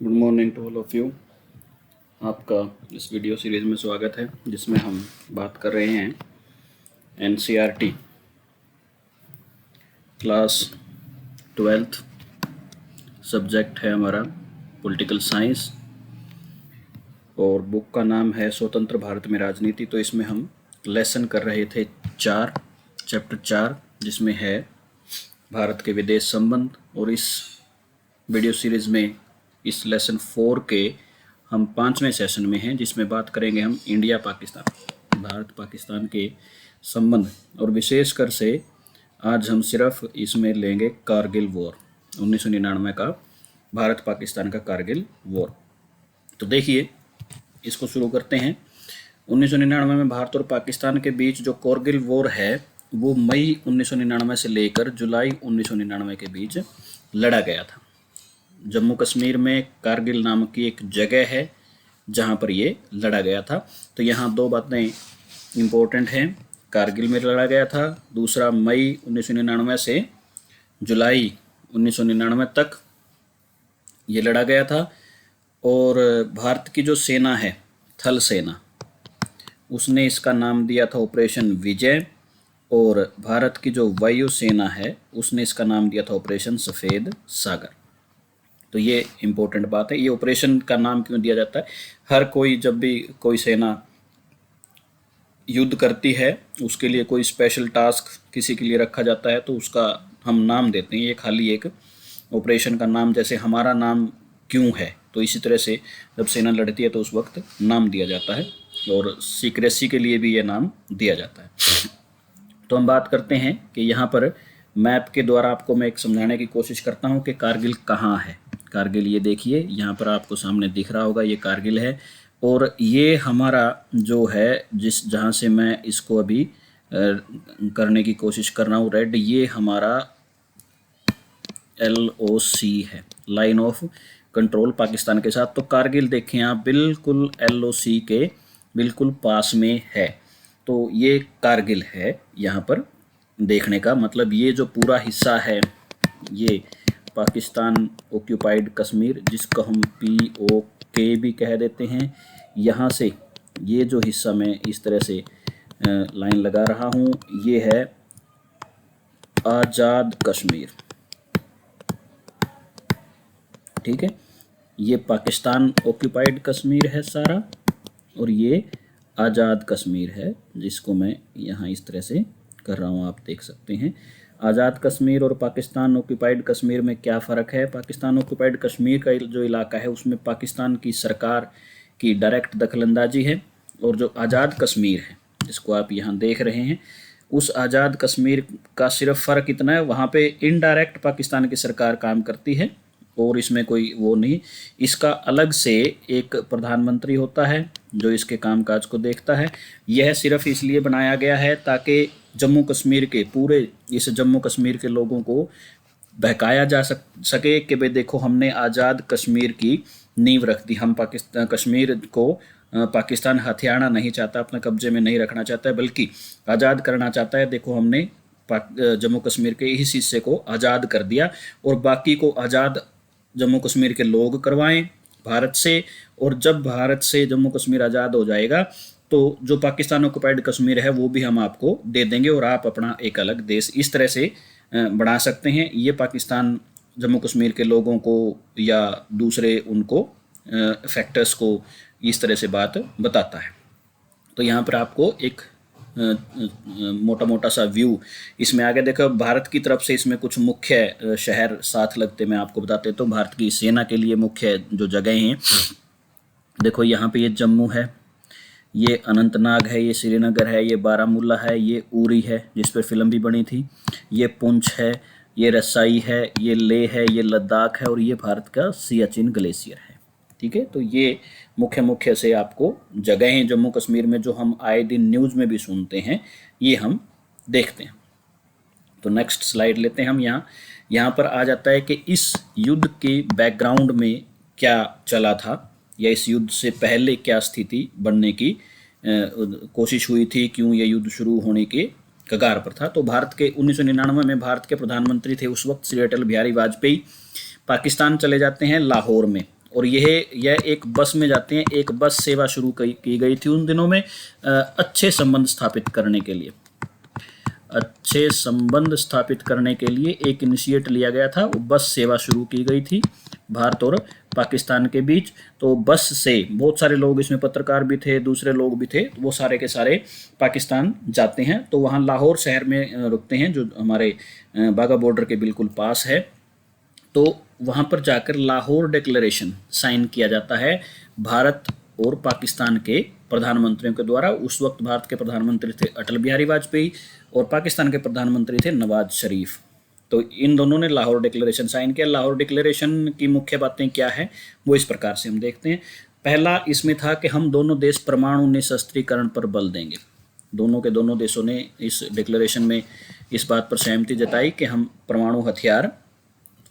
Good morning to all of you. आपका इस video series में स्वागत है, जिसमें हम बात कर रहे हैं एनसीईआरटी क्लास 12th। सब्जेक्ट है हमारा पॉलिटिकल साइंस और बुक का नाम है स्वतंत्र भारत में राजनीति। तो इसमें हम लेसन कर रहे थे चैप्टर 4, जिसमें है भारत के विदेश संबंध। और इस वीडियो सीरीज़ में इस लेसन 4 के हम 5वें सेशन में हैं, जिसमें बात करेंगे हम इंडिया पाकिस्तान, भारत पाकिस्तान के संबंध। और विशेषकर से आज हम सिर्फ इसमें लेंगे कारगिल वॉर, 1999 का भारत पाकिस्तान का कारगिल वॉर। तो देखिए, इसको शुरू करते हैं। 1999 में भारत और पाकिस्तान के बीच जो कारगिल वॉर है वो मई 1999 से लेकर जुलाई 1999 के बीच लड़ा गया था। जम्मू कश्मीर में कारगिल नामक की एक जगह है जहाँ पर ये लड़ा गया था। तो यहाँ दो बातें इम्पोर्टेंट हैं। कारगिल में लड़ा गया था, दूसरा मई 1999 से जुलाई 1999 तक ये लड़ा गया था। और भारत की जो सेना है, थल सेना, उसने इसका नाम दिया था ऑपरेशन विजय। और भारत की जो वायु सेना है उसने इसका नाम दिया था ऑपरेशन सफ़ेद सागर। तो ये इम्पोर्टेंट बात है। ये ऑपरेशन का नाम क्यों दिया जाता है? हर कोई जब भी कोई सेना युद्ध करती है उसके लिए कोई स्पेशल टास्क किसी के लिए रखा जाता है तो उसका हम नाम देते हैं। ये खाली एक ऑपरेशन का नाम, जैसे हमारा नाम क्यों है, तो इसी तरह से जब सेना लड़ती है तो उस वक्त नाम दिया जाता है और सीक्रेसी के लिए भी ये नाम दिया जाता है। तो हम बात करते हैं कि यहाँ पर मैप के द्वारा आपको मैं एक समझाने की कोशिश करता हूँ कि कारगिल कहाँ है। कारगिल ये देखिए, यहाँ पर आपको सामने दिख रहा होगा, ये कारगिल है। और ये हमारा जो है जहाँ से मैं इसको अभी करने की कोशिश कर रहा हूँ रेड, ये हमारा LOC है, लाइन ऑफ कंट्रोल पाकिस्तान के साथ। तो कारगिल देखें आप, बिल्कुल LOC के बिल्कुल पास में है। तो ये कारगिल है। यहाँ पर देखने का मतलब ये जो पूरा हिस्सा है ये पाकिस्तान ऑक्यूपाइड कश्मीर, जिसको हम POK भी कह देते हैं, यहाँ से ये जो हिस्सा मैं इस तरह से लाइन लगा रहा हूँ, ये है आज़ाद कश्मीर। ठीक है, ये पाकिस्तान ऑक्यूपाइड कश्मीर है सारा, और ये आज़ाद कश्मीर है, जिसको मैं यहाँ इस तरह से कर रहा हूँ, आप देख सकते हैं। आज़ाद कश्मीर और पाकिस्तान ऑक्यूपाइड कश्मीर में क्या फ़र्क है? पाकिस्तान ऑक्यूपाइड कश्मीर का जो इलाका है उसमें पाकिस्तान की सरकार की डायरेक्ट दखलंदाजी है। और जो आज़ाद कश्मीर है जिसको आप यहाँ देख रहे हैं, उस आज़ाद कश्मीर का सिर्फ फ़र्क इतना है, वहाँ पे इनडायरेक्ट पाकिस्तान की सरकार काम करती है और इसमें कोई वो नहीं। इसका अलग से एक प्रधानमंत्री होता है जो इसके कामकाज को देखता है। यह सिर्फ इसलिए बनाया गया है ताकि जम्मू कश्मीर के पूरे इस जम्मू कश्मीर के लोगों को बहकाया जा सके कि भाई देखो, हमने आज़ाद कश्मीर की नींव रख दी। हम पाकिस्तान कश्मीर को पाकिस्तान हथियाना नहीं चाहता, अपने कब्जे में नहीं रखना चाहता है, बल्कि आज़ाद करना चाहता है। देखो, हमने जम्मू कश्मीर के इस हिस्से को आज़ाद कर दिया और बाकी को आज़ाद जम्मू कश्मीर के लोग करवाएं भारत से। और जब भारत से जम्मू कश्मीर आज़ाद हो जाएगा तो जो पाकिस्तान ऑक्युपाइड कश्मीर है वो भी हम आपको दे देंगे और आप अपना एक अलग देश इस तरह से बना सकते हैं। ये पाकिस्तान जम्मू कश्मीर के लोगों को या दूसरे उनको फैक्टर्स को इस तरह से बात बताता है। तो यहाँ पर आपको एक मोटा मोटा सा व्यू इसमें आगे देखो। भारत की तरफ से इसमें कुछ मुख्य शहर साथ लगते मैं आपको बताते तो भारत की सेना के लिए मुख्य जो जगह हैं, देखो यहाँ पे ये जम्मू है, ये अनंतनाग है, ये श्रीनगर है, ये बारामूला है, ये उरी है जिस पर फिल्म भी बनी थी, ये पुंछ है, ये रसाई है, ये लेह है, ये लद्दाख है और ये भारत का सियाचिन ग्लेशियर है। ठीक है, तो ये मुख्य से आपको जगह हैं जम्मू कश्मीर में जो हम आए दिन न्यूज़ में भी सुनते हैं, ये हम देखते हैं। तो नेक्स्ट स्लाइड लेते हैं हम। यहाँ पर आ जाता है कि इस युद्ध के बैकग्राउंड में क्या चला था या इस युद्ध से पहले क्या स्थिति बनने की कोशिश हुई थी, क्यों यह युद्ध शुरू होने के कगार पर था। तो भारत के 1999 में भारत के प्रधानमंत्री थे उस वक्त श्री अटल बिहारी वाजपेयी। पाकिस्तान चले जाते हैं लाहौर में और यह एक बस में जाते हैं। एक बस सेवा शुरू की गई थी उन दिनों में अच्छे संबंध स्थापित करने के लिए। अच्छे संबंध स्थापित करने के लिए एक इनिशिएट लिया गया था, वो बस सेवा शुरू की गई थी भारत और पाकिस्तान के बीच। तो बस से बहुत सारे लोग, इसमें पत्रकार भी थे, दूसरे लोग भी थे, वो सारे के सारे पाकिस्तान जाते हैं। तो वहाँ लाहौर शहर में रुकते हैं जो हमारे बाघा बॉर्डर के बिल्कुल पास है। तो वहाँ पर जाकर लाहौर डिक्लेरेशन साइन किया जाता है भारत और पाकिस्तान के प्रधानमंत्रियों के द्वारा। उस वक्त भारत के प्रधानमंत्री थे अटल बिहारी वाजपेयी और पाकिस्तान के प्रधानमंत्री थे नवाज शरीफ। तो इन दोनों ने लाहौर डिक्लेरेशन साइन किया। लाहौर डिक्लेरेशन की मुख्य बातें क्या है वो इस प्रकार से हम देखते हैं। पहला इसमें था कि हम दोनों देश परमाणु निशस्त्रीकरण पर बल देंगे। दोनों के दोनों देशों ने इस डिक्लेरेशन में इस बात पर सहमति जताई कि हम परमाणु हथियार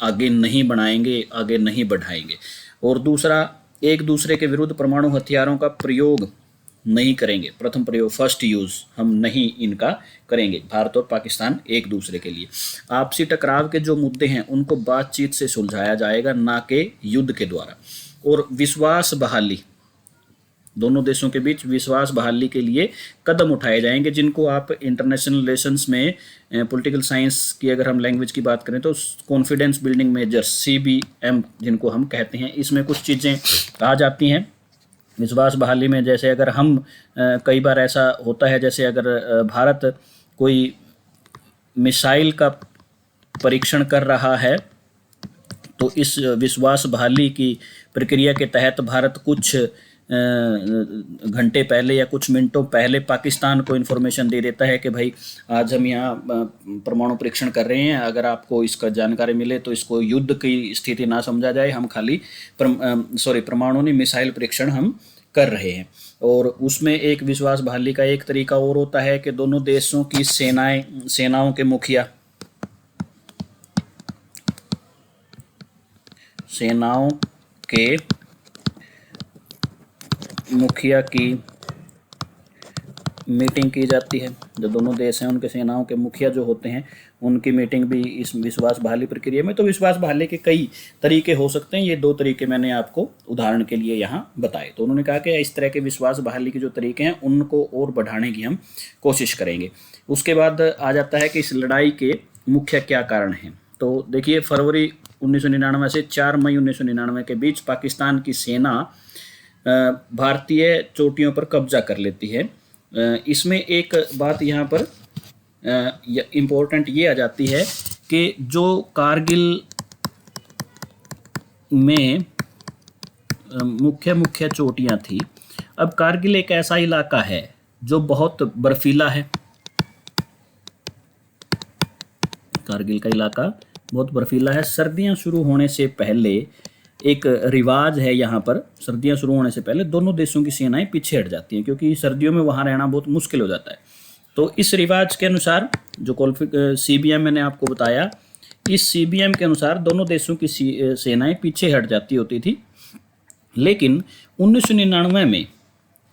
आगे नहीं बढ़ाएंगे, आगे नहीं बढ़ाएंगे। और दूसरा, एक दूसरे के विरुद्ध परमाणु हथियारों का प्रयोग नहीं करेंगे। प्रथम प्रयोग, फर्स्ट यूज़, हम नहीं इनका करेंगे। भारत और पाकिस्तान एक दूसरे के लिए आपसी टकराव के जो मुद्दे हैं उनको बातचीत से सुलझाया जाएगा, ना कि युद्ध के द्वारा। और विश्वास बहाली, दोनों देशों के बीच विश्वास बहाली के लिए कदम उठाए जाएंगे, जिनको आप इंटरनेशनल रिलेशंस में पॉलिटिकल साइंस की अगर हम लैंग्वेज की बात करें तो कॉन्फिडेंस बिल्डिंग मेजर्स, CBM जिनको हम कहते हैं, इसमें कुछ चीज़ें आ जाती हैं विश्वास बहाली में। जैसे अगर हम कई बार ऐसा होता है, जैसे अगर भारत कोई मिसाइल का परीक्षण कर रहा है तो इस विश्वास बहाली की प्रक्रिया के तहत भारत कुछ घंटे पहले या कुछ मिनटों पहले पाकिस्तान को इन्फॉर्मेशन दे देता है कि भाई आज हम यहाँ परमाणु परीक्षण कर रहे हैं, अगर आपको इसका जानकारी मिले तो इसको युद्ध की स्थिति ना समझा जाए, हम खाली परमाणु नहीं मिसाइल परीक्षण हम कर रहे हैं। और उसमें एक विश्वास बहाली का एक तरीका और होता है कि दोनों देशों की सेनाओं के मुखिया, सेनाओं के मुखिया की मीटिंग की जाती है। जो दोनों देश हैं उनके सेनाओं के मुखिया जो होते हैं उनकी मीटिंग भी इस विश्वास बहाली प्रक्रिया में। तो विश्वास बहाली के कई तरीके हो सकते हैं, ये 2 तरीके मैंने आपको उदाहरण के लिए यहाँ बताए। तो उन्होंने कहा कि इस तरह के विश्वास बहाली के जो तरीके हैं उनको और बढ़ाने की हम कोशिश करेंगे। उसके बाद आ जाता है कि इस लड़ाई के मुख्य क्या कारण हैं। तो देखिए, फरवरी 1999 से 4 मई 1999 के बीच पाकिस्तान की सेना भारतीय चोटियों पर कब्जा कर लेती है। इसमें एक बात यहाँ पर इम्पोर्टेंट ये आ जाती है कि जो कारगिल में मुख्य चोटियाँ थी, अब कारगिल एक ऐसा इलाका है जो बहुत बर्फीला है। कारगिल का इलाका बहुत बर्फीला है। सर्दियाँ शुरू होने से पहले एक रिवाज है यहाँ पर, सर्दियाँ शुरू होने से पहले दोनों देशों की सेनाएं पीछे हट जाती हैं, क्योंकि सर्दियों में वहाँ रहना बहुत मुश्किल हो जाता है। तो इस रिवाज के अनुसार जो CBM मैंने आपको बताया, इस CBM के अनुसार दोनों देशों की सेनाएं पीछे हट जाती होती थी। लेकिन 1999 में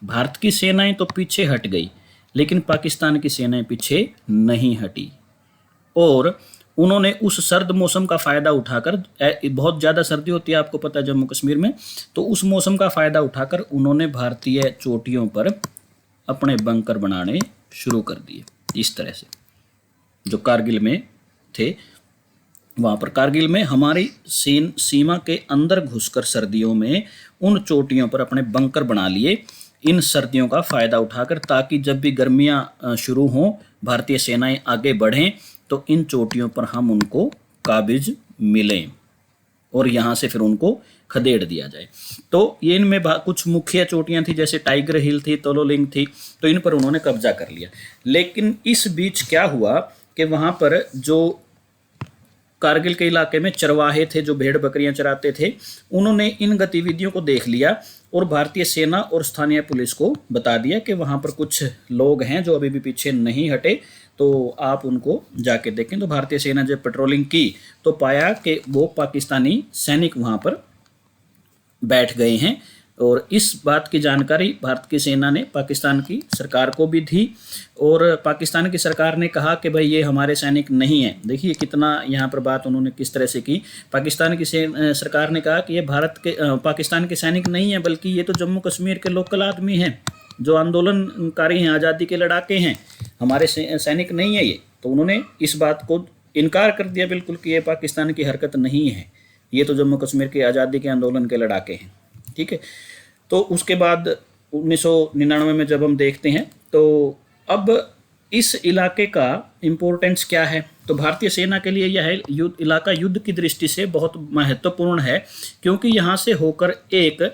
भारत की सेनाएं तो पीछे हट गई, लेकिन पाकिस्तान की सेनाएं पीछे नहीं हटी। और उन्होंने उस सर्द मौसम का फ़ायदा उठाकर, बहुत ज़्यादा सर्दी होती है आपको पता है जम्मू कश्मीर में, तो उस मौसम का फ़ायदा उठाकर उन्होंने भारतीय चोटियों पर अपने बंकर बनाने शुरू कर दिए। इस तरह से जो कारगिल में थे, वहाँ पर कारगिल में हमारी सीमा के अंदर घुसकर सर्दियों में उन चोटियों पर अपने बंकर बना लिए, इन सर्दियों का फ़ायदा उठाकर, ताकि जब भी गर्मियाँ शुरू हों, भारतीय सेनाएं आगे बढ़ें तो इन चोटियों पर हम उनको काबिज मिलें और यहाँ से फिर उनको खदेड़ दिया जाए। तो ये इनमें कुछ मुख्य चोटियाँ थी, जैसे टाइगर हिल थी, तोलोलिंग थी, तो इन पर उन्होंने कब्जा कर लिया। लेकिन इस बीच क्या हुआ कि वहाँ पर जो कारगिल के इलाके में चरवाहे थे, जो भेड़ बकरियां चराते थे, उन्होंने इन गतिविधियों को देख लिया और भारतीय सेना और स्थानीय पुलिस को बता दिया कि वहाँ पर कुछ लोग हैं जो अभी भी पीछे नहीं हटे, तो आप उनको जाके देखें। तो भारतीय सेना जब पेट्रोलिंग की तो पाया कि वो पाकिस्तानी सैनिक वहाँ पर बैठ गए हैं और इस बात की जानकारी भारत की सेना ने पाकिस्तान की सरकार को भी दी और पाकिस्तान की सरकार ने कहा कि भाई ये हमारे सैनिक नहीं हैं। देखिए कितना यहाँ पर बात उन्होंने किस तरह से की। पाकिस्तान की सरकार ने कहा कि ये पाकिस्तान के सैनिक नहीं हैं, बल्कि ये तो जम्मू कश्मीर के लोकल आदमी हैं जो आंदोलनकारी हैं, आज़ादी के लड़ाके हैं, हमारे सैनिक नहीं है ये। तो उन्होंने इस बात को इनकार कर दिया बिल्कुल कि ये पाकिस्तान की हरकत नहीं है, ये तो जम्मू कश्मीर के आज़ादी के आंदोलन के लड़ाके हैं। ठीक है, तो उसके बाद 1999 में जब हम देखते हैं तो अब इस इलाके का इम्पोर्टेंस क्या है, तो भारतीय सेना के लिए यह इलाका युद्ध की दृष्टि से बहुत महत्वपूर्ण है, क्योंकि यहाँ से होकर एक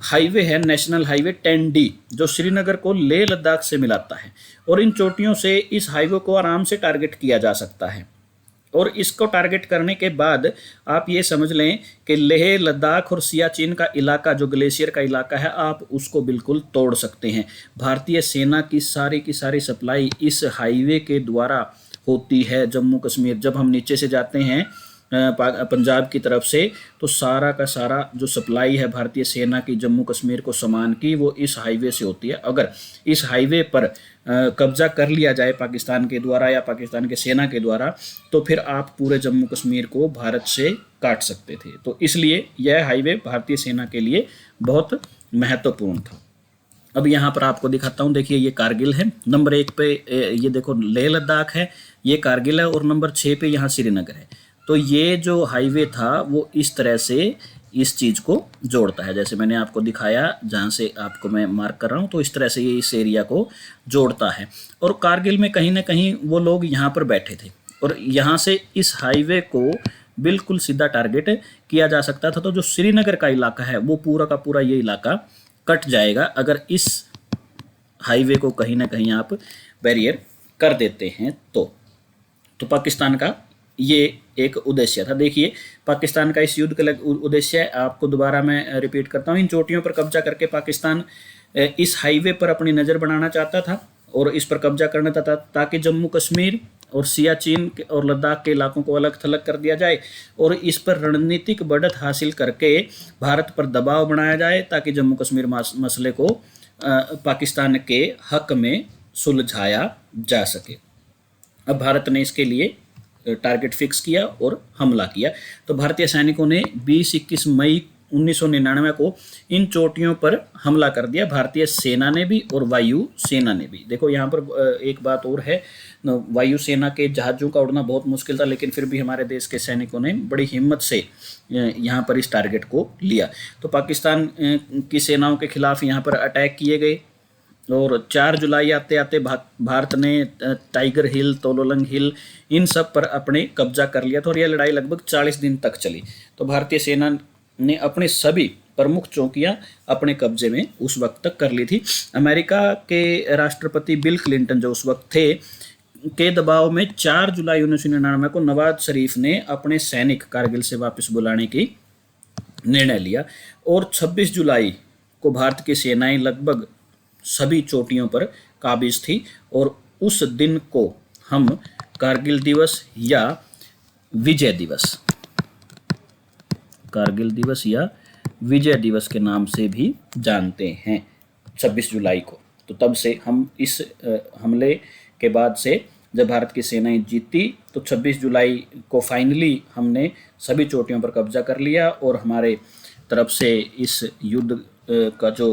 हाईवे है, नेशनल हाईवे 10D, जो श्रीनगर को लेह लद्दाख से मिलाता है। और इन चोटियों से इस हाईवे को आराम से टारगेट किया जा सकता है। और इसको टारगेट करने के बाद आप ये समझ लें कि लेह लद्दाख और सियाचिन का इलाका, जो ग्लेशियर का इलाका है, आप उसको बिल्कुल तोड़ सकते हैं। भारतीय सेना की सारी सप्लाई इस हाईवे के द्वारा होती है जम्मू कश्मीर। जब हम नीचे से जाते हैं पंजाब की तरफ से, तो सारा का सारा जो सप्लाई है भारतीय सेना की जम्मू कश्मीर को सामान की, वो इस हाईवे से होती है। अगर इस हाईवे पर कब्जा कर लिया जाए पाकिस्तान के द्वारा या पाकिस्तान के सेना के द्वारा, तो फिर आप पूरे जम्मू कश्मीर को भारत से काट सकते थे। तो इसलिए यह हाईवे भारतीय सेना के लिए बहुत महत्वपूर्ण था। अब यहाँ पर आपको दिखाता हूँ, देखिए ये कारगिल है, नंबर 1 पे ये देखो लेह लद्दाख है, ये कारगिल है, और नंबर 6 पे यहाँ श्रीनगर है। तो ये जो हाईवे था वो इस तरह से इस चीज़ को जोड़ता है, जैसे मैंने आपको दिखाया, जहाँ से आपको मैं मार्क कर रहा हूँ, तो इस तरह से ये इस एरिया को जोड़ता है। और कारगिल में कहीं ना कहीं वो लोग यहाँ पर बैठे थे और यहाँ से इस हाईवे को बिल्कुल सीधा टारगेट किया जा सकता था। तो जो श्रीनगर का इलाका है वो पूरा का पूरा ये इलाका कट जाएगा अगर इस हाईवे को कहीं ना कहीं आप बैरियर कर देते हैं। तो पाकिस्तान का ये एक उद्देश्य था। देखिए पाकिस्तान का इस युद्ध का उद्देश्य है, आपको दोबारा मैं रिपीट करता हूँ, इन चोटियों पर कब्जा करके पाकिस्तान इस हाईवे पर अपनी नज़र बनाना चाहता था और इस पर कब्जा करना था ताकि जम्मू कश्मीर और सियाचिन और लद्दाख के इलाकों को अलग थलग कर दिया जाए और इस पर रणनीतिक बढ़त हासिल करके भारत पर दबाव बनाया जाए ताकि जम्मू कश्मीर मसले को पाकिस्तान के हक में सुलझाया जा सके। अब भारत ने इसके लिए टारगेट फिक्स किया और हमला किया। तो भारतीय सैनिकों ने 20-21 मई 1999 को इन चोटियों पर हमला कर दिया, भारतीय सेना ने भी और वायु सेना ने भी। देखो यहाँ पर एक बात और है, वायु सेना के जहाज़ों का उड़ना बहुत मुश्किल था, लेकिन फिर भी हमारे देश के सैनिकों ने बड़ी हिम्मत से यहाँ पर इस टारगेट को लिया। तो पाकिस्तान की सेनाओं के खिलाफ यहाँ पर अटैक किए गए और 4 जुलाई आते आते भारत ने टाइगर हिल, तोलोलंग हिल, इन सब पर अपने कब्जा कर लिया था और यह लड़ाई लगभग 40 दिन तक चली। तो भारतीय सेना ने अपने सभी प्रमुख चौकियां अपने कब्जे में उस वक्त तक कर ली थी। अमेरिका के राष्ट्रपति बिल क्लिंटन जो उस वक्त थे के दबाव में 4 जुलाई 1999 को नवाज शरीफ ने अपने सैनिक कारगिल से वापस बुलाने की निर्णय लिया और 26 जुलाई को भारत की सेनाएं लगभग सभी चोटियों पर काबिज थी और उस दिन को हम कारगिल दिवस या विजय दिवस, कारगिल दिवस या विजय दिवस के नाम से भी जानते हैं 26 जुलाई को। तो तब से हम इस हमले के बाद से जब भारत की सेनाएं जीती तो 26 जुलाई को फाइनली हमने सभी चोटियों पर कब्जा कर लिया और हमारे तरफ से इस युद्ध का जो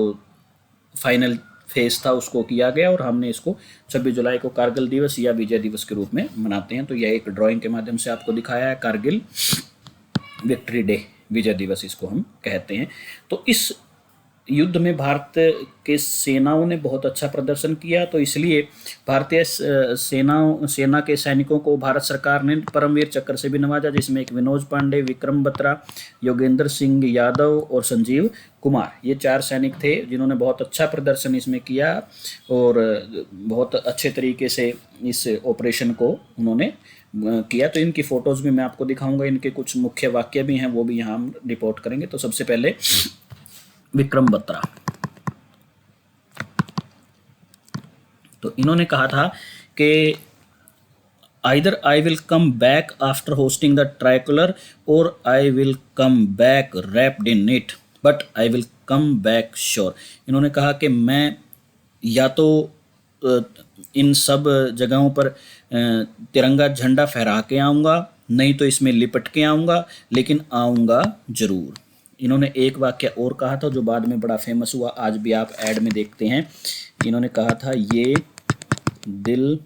फाइनल फेज था उसको किया गया और हमने इसको 26 जुलाई को कारगिल दिवस या विजय दिवस के रूप में मनाते हैं। तो यह एक ड्राइंग के माध्यम से आपको दिखाया है, कारगिल विक्ट्री डे, विजय दिवस इसको हम कहते हैं। तो इस युद्ध में भारत के सेनाओं ने बहुत अच्छा प्रदर्शन किया, तो इसलिए भारतीय सेना के सैनिकों को भारत सरकार ने परमवीर चक्र से भी नवाजा, जिसमें एक विनोद पांडे, विक्रम बत्रा, योगेंद्र सिंह यादव और संजीव कुमार, ये 4 सैनिक थे जिन्होंने बहुत अच्छा प्रदर्शन इसमें किया और बहुत अच्छे तरीके से इस ऑपरेशन को उन्होंने किया। तो इनकी फ़ोटोज़ भी मैं आपको दिखाऊंगा, इनके कुछ मुख्य वाक्य भी हैं वो भी यहाँ हम रिपोर्ट करेंगे। तो सबसे पहले विक्रम बत्रा, तो इन्होंने कहा था कि either I will come back after hoisting the tricolour और I will come back wrapped in it, but I will come back sure. इन्होंने कहा कि मैं या तो इन सब जगहों पर तिरंगा झंडा फहरा के आऊँगा, नहीं तो इसमें लिपट के आऊँगा, लेकिन आऊँगा ज़रूर। इन्होंने एक वाक्य और कहा था जो बाद में बड़ा फेमस हुआ, आज भी आप ऐड में देखते हैं। इन्होंने कहा था, ये दिल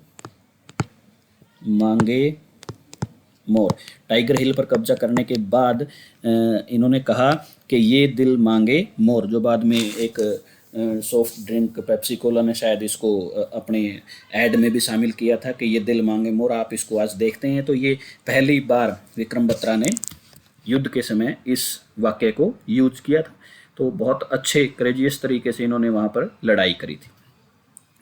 मांगे मोर। टाइगर हिल पर कब्जा करने के बाद इन्होंने कहा कि ये दिल मांगे मोर, जो बाद में एक सॉफ्ट ड्रिंक पेप्सी कोला ने शायद इसको अपने ऐड में भी शामिल किया था कि ये दिल मांगे मोर। आप इसको आज देखते हैं तो ये पहली बार विक्रम बत्रा ने युद्ध के समय इस वाक्य को यूज किया था। तो बहुत अच्छे करेजियस तरीके से इन्होंने वहाँ पर लड़ाई करी थी।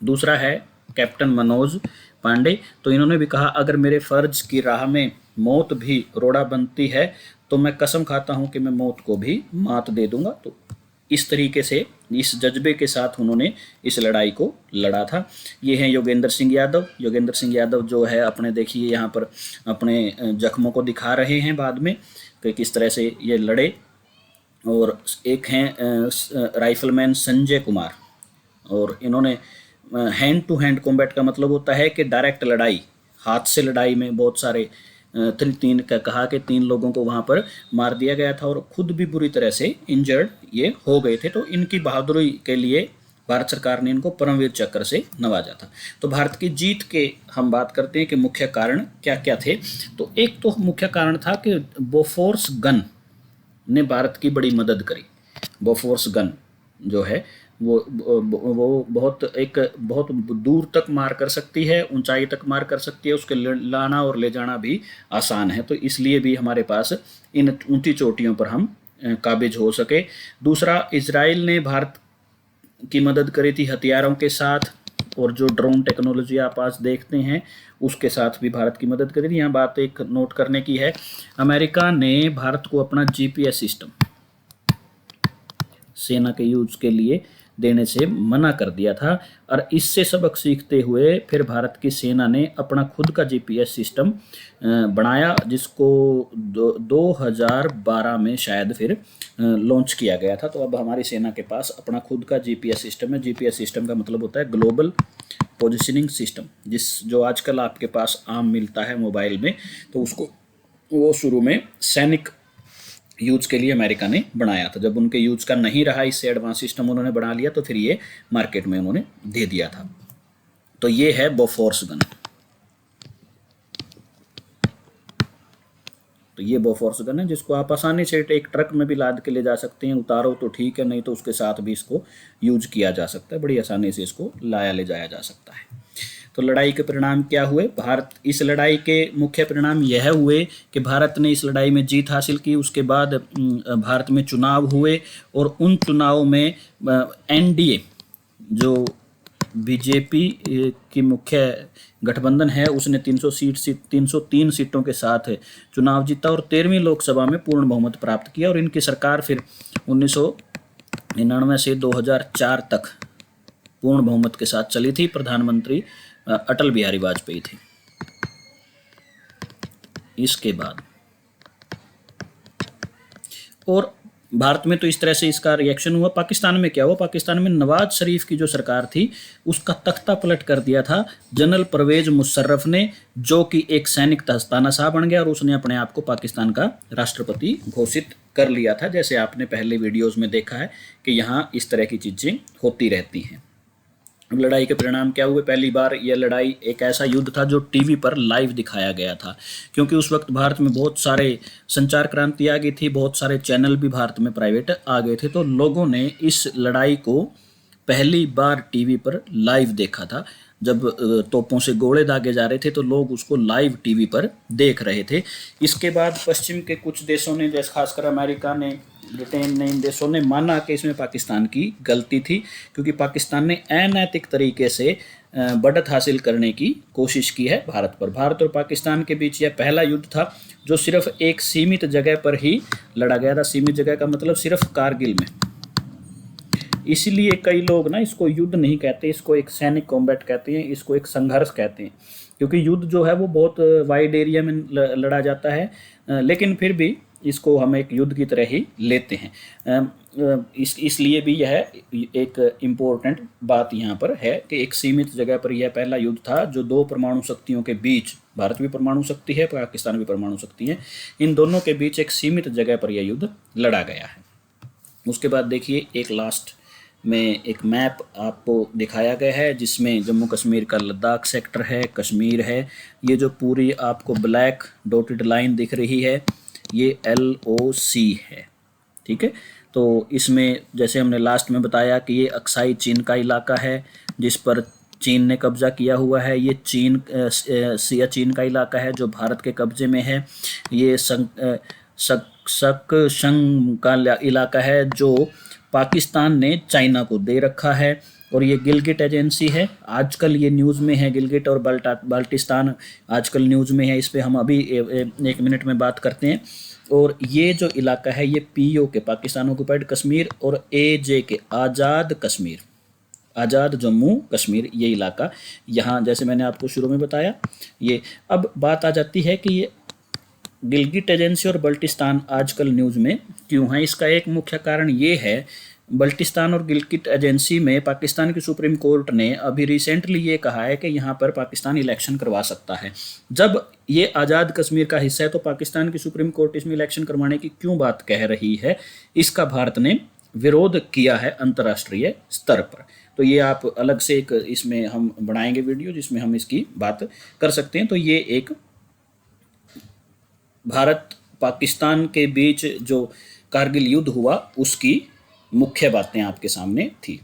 दूसरा है कैप्टन मनोज पांडे। तो इन्होंने भी कहा, अगर मेरे फर्ज की राह में मौत भी रोड़ा बनती है तो मैं कसम खाता हूं कि मैं मौत को भी मात दे दूंगा। तो इस तरीके से, इस जज्बे के साथ उन्होंने इस लड़ाई को लड़ा था। ये हैं योगेंद्र सिंह यादव। योगेंद्र सिंह यादव जो है अपने, देखिए यहाँ पर अपने जख्मों को दिखा रहे हैं बाद में कि किस तरह से ये लड़े। और एक हैं राइफलमैन संजय कुमार, और इन्होंने हैंड टू हैंड कॉम्बैट का मतलब होता है कि डायरेक्ट लड़ाई, हाथ से लड़ाई में बहुत सारे तीन का कहा कि 3 लोगों को वहाँ पर मार दिया गया था और खुद भी बुरी तरह से इंजर्ड ये हो गए थे। तो इनकी बहादुरी के लिए भारत सरकार ने इनको परमवीर चक्र से नवाजा था। तो भारत की जीत के हम बात करते हैं कि मुख्य कारण क्या क्या थे। तो एक तो मुख्य कारण था कि बोफोर्स गन ने भारत की बड़ी मदद करी। बोफोर्स गन जो है वो बहुत दूर तक मार कर सकती है, ऊंचाई तक मार कर सकती है, उसके लाना और ले जाना भी आसान है। तो इसलिए भी हमारे पास इन ऊंची चोटियों पर हम काबिज हो सके। दूसरा, इजराइल ने भारत की मदद करी थी हथियारों के साथ, और जो ड्रोन टेक्नोलॉजी आप आज देखते हैं उसके साथ भी भारत की मदद करी थी। यहाँ बात एक नोट करने की है, अमेरिका ने भारत को अपना जीपीएस सिस्टम सेना के यूज के लिए देने से मना कर दिया था, और इससे सबक सीखते हुए फिर भारत की सेना ने अपना खुद का जीपीएस सिस्टम बनाया, जिसको 2012 में शायद फिर लॉन्च किया गया था। तो अब हमारी सेना के पास अपना खुद का जीपीएस सिस्टम है। जीपीएस सिस्टम का मतलब होता है ग्लोबल पोजिशनिंग सिस्टम, जो आजकल आपके पास आम मिलता है मोबाइल में। तो उसको वो शुरू में सैनिक यूज के लिए अमेरिका ने बनाया था। जब उनके यूज का नहीं रहा, इससे एडवांस सिस्टम उन्होंने बना लिया, तो फिर ये मार्केट में उन्होंने दे दिया था। तो ये है बोफोर्स गन। तो ये बोफोर्स गन है जिसको आप आसानी से एक ट्रक में भी लाद के ले जा सकते हैं। उतारो तो ठीक है, नहीं तो उसके साथ भी इसको यूज किया जा सकता है। बड़ी आसानी से इसको लाया ले जाया जा सकता है। तो लड़ाई के परिणाम क्या हुए? इस लड़ाई के मुख्य परिणाम यह हुए कि भारत ने इस लड़ाई में जीत हासिल की। उसके बाद भारत में चुनाव हुए, और उन चुनावों में एनडीए जो बीजेपी की मुख्य गठबंधन है, उसने 303 सीटों के साथ चुनाव जीता और 13वीं लोकसभा में पूर्ण बहुमत प्राप्त किया। और इनकी सरकार फिर 1999 से 2004 तक पूर्ण बहुमत के साथ चली थी। प्रधानमंत्री अटल बिहारी वाजपेयी थे। इसके बाद और भारत में तो इस तरह से इसका रिएक्शन हुआ। पाकिस्तान में क्या हुआ? पाकिस्तान में नवाज शरीफ की जो सरकार थी उसका तख्ता पलट कर दिया था जनरल परवेज मुशर्रफ ने, जो कि एक सैनिक तानाशाह बन गया और उसने अपने आप को पाकिस्तान का राष्ट्रपति घोषित कर लिया था। जैसे आपने पहले वीडियोस में देखा है कि यहाँ इस तरह की चीज़ें होती रहती हैं। लड़ाई के परिणाम क्या हुए? पहली बार यह लड़ाई एक ऐसा युद्ध था जो टीवी पर लाइव दिखाया गया था, क्योंकि उस वक्त भारत में बहुत सारे संचार क्रांति आ गई थी, बहुत सारे चैनल भी भारत में प्राइवेट आ गए थे। तो लोगों ने इस लड़ाई को पहली बार टीवी पर लाइव देखा था। जब तोपों से गोले दागे जा रहे थे तो लोग उसको लाइव टीवी पर देख रहे थे। इसके बाद पश्चिम के कुछ देशों ने, जैसे खासकर अमेरिका ने, ब्रिटेन ने, इन देशों ने माना कि इसमें पाकिस्तान की गलती थी, क्योंकि पाकिस्तान ने अनैतिक तरीके से बढ़त हासिल करने की कोशिश की है भारत पर। भारत और पाकिस्तान के बीच यह पहला युद्ध था जो सिर्फ एक सीमित जगह पर ही लड़ा गया था। सीमित जगह का मतलब सिर्फ कारगिल में। इसीलिए कई लोग ना इसको युद्ध नहीं कहते, इसको एक सैनिक कॉम्बैट कहते हैं, इसको एक संघर्ष कहते हैं, क्योंकि युद्ध जो है वो बहुत वाइड एरिया में लड़ा जाता है। लेकिन फिर भी इसको हम एक युद्ध की तरह ही लेते हैं। इसलिए भी यह एक इम्पोर्टेंट बात यहाँ पर है कि एक सीमित जगह पर यह पहला युद्ध था जो दो परमाणु शक्तियों के बीच, भारत भी परमाणु शक्ति है, पाकिस्तान भी परमाणु शक्ति है, इन दोनों के बीच एक सीमित जगह पर यह युद्ध लड़ा गया है। उसके बाद देखिए एक लास्ट में एक मैप आपको दिखाया गया है जिसमें जम्मू कश्मीर का लद्दाख सेक्टर है, कश्मीर है। ये जो पूरी आपको ब्लैक डॉटेड लाइन दिख रही है ये LOC है, ठीक है। तो इसमें जैसे हमने लास्ट में बताया कि ये अक्साई चीन का इलाका है जिस पर चीन ने कब्जा किया हुआ है। ये सियाचिन का इलाका है जो भारत के कब्जे में है। ये शकशंग का इलाका है जो पाकिस्तान ने चाइना को दे रखा है। और ये गिलगिट एजेंसी है, आजकल ये न्यूज़ में है। गिलगिट और बाल्टिस्तान आजकल न्यूज़ में है, इस पर हम अभी एक मिनट में बात करते हैं। और ये जो इलाका है ये PO के, पाकिस्तान ऑक्युपाइड कश्मीर, और AJ के, आज़ाद कश्मीर, आज़ाद जम्मू कश्मीर, ये इलाका यहाँ जैसे मैंने आपको शुरू में बताया। ये अब बात आ जाती है कि ये गिलगिट एजेंसी और बल्टिस्तान आजकल न्यूज़ में क्यों है। इसका एक मुख्य कारण ये है, बल्टिस्तान और गिलगिट एजेंसी में पाकिस्तान की सुप्रीम कोर्ट ने अभी रिसेंटली ये कहा है कि यहाँ पर पाकिस्तान इलेक्शन करवा सकता है। जब ये आज़ाद कश्मीर का हिस्सा है तो पाकिस्तान की सुप्रीम कोर्ट इसमें इलेक्शन करवाने की क्यों बात कह रही है, इसका भारत ने विरोध किया है अंतर्राष्ट्रीय स्तर पर। तो ये आप अलग से एक इसमें हम बनाएंगे वीडियो जिसमें हम इसकी बात कर सकते हैं। तो ये एक भारत पाकिस्तान के बीच जो कारगिल युद्ध हुआ उसकी मुख्य बातें आपके सामने थी।